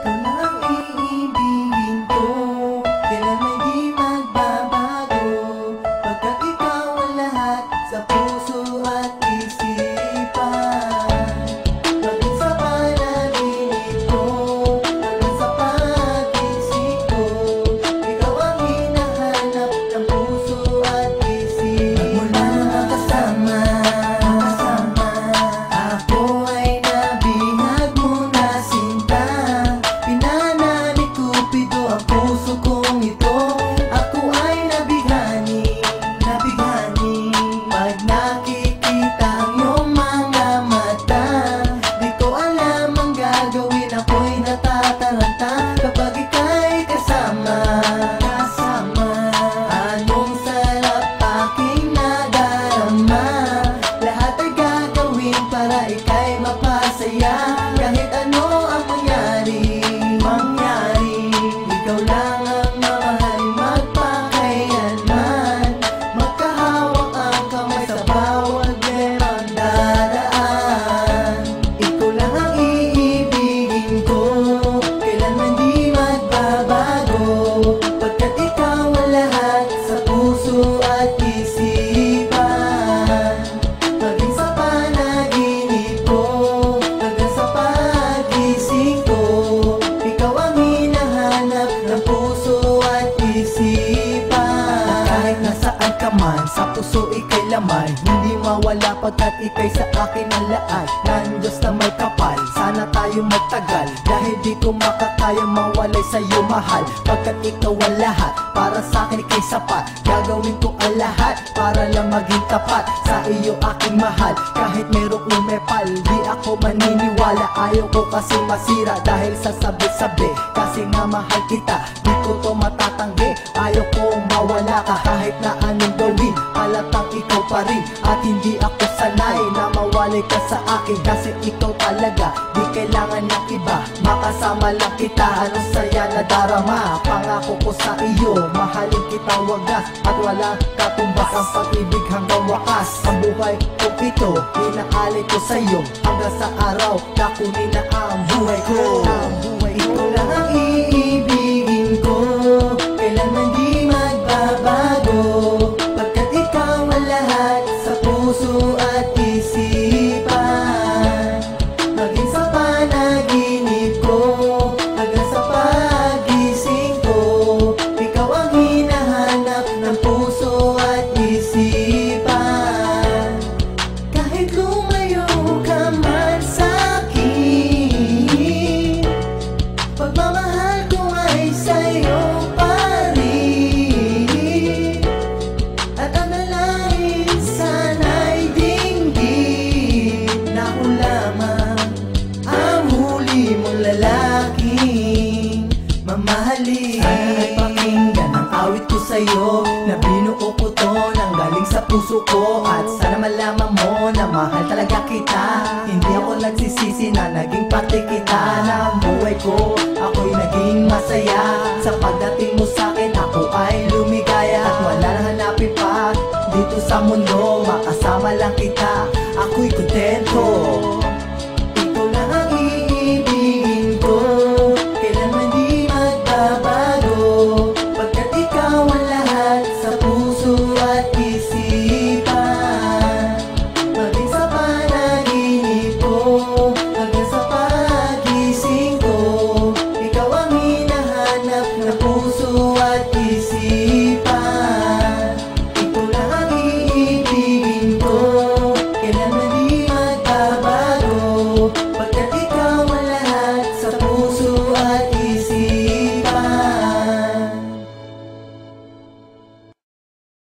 Ikaw lang ang iibigin ko, kailanman di magbabago, pagkat ikaw ang lahat sa puso at isipan. Maging sa panaginip ko, hanggang sa pag-isip ko, ikaw ang hinahanap ng puso at isipan. Mula nang kasama, ako ay nabihag mo na sinta. Pinanani Cupido ang puso kong ito. Ako ay nabighani pag nakikita ang iyong mga mata. Di ko alam ang gagawin, ako'y natataranta kapag ika'y kasama. Anong sarap aking nadarama, lahat ay gagawin para ika'y mapasaya. Kahit ano ang mangyari, ikaw lang ang mamahalin magpakailanman. Magkahawak ang kamay sa bawat lemang dadaan. Ikaw lang ang iibigin ko, kailanman di magbabago, pagkat ikaw ang lahat sa puso at isipan. Maging sa panaginip ko, hanggang sa pag-isip ko, ikaw ang hinahanap ng puso at isipan. Kahit nasaan ka man, sa puso ika'y laman, hindi mawala pagkat ika'y sa akin ang lahat. Ng Diyos na may kapal, sana tayo magtagal, dahil di ko makakaya mawalay sa'yo mahal. Pagkat ikaw ang lahat, para sa'kin ika'y sapat. Gagawin ko ang lahat para lang maging tapat sa iyo aking mahal. Kahit merong umepal, di ako maniniwala. Ayaw ko kasi masira dahil sa sabi-sabi, kasi nga mahal kita, di ko to matatanggi. Ayaw ko mawala ka kahit na anong gawin, halatang ikaw pa rin. At hindi ako sanay na mawalay ka sa akin, kasi ikaw talaga, di kailangan ng iba. Makasama lang kita, anong saya na darama. Pangako ko sa iyo, mahalin kita wagas, at walang katumbas ang pag-ibig hanggang wakas. Ang buhay ko ito, inaalay ko sa iyo, hanggang sa araw na kunin na ang buhay ko. Ikaw lang ang iibigin ko, kailanman di magbabago, pagkat ikaw ang lahat sa puso at isipan. Maging sa panaginip ko, hanggang sa pag-isip ko, ikaw ang hinahanap ng puso at isipan. Kahit lumayo ka man sa'kin, pagmamahal ko ay sa'yo pa rin. At ang nalangin sana'y dinggin na ako lamang ang huli mong lalaking mamahalin. Sana ay pakinggan ang awit ko sa'yo, na binuo ko to nang galing sa puso ko. At sana malaman mo na mahal talaga kita, hindi ako nagsisisi na naging parte kita ng buhay ko. Ako'y naging masaya sa pagdating mo sa'kin, ako ay lumigaya. At wala nang hanapin pa dito sa mundo, makasama lang kita, ako'y kontento.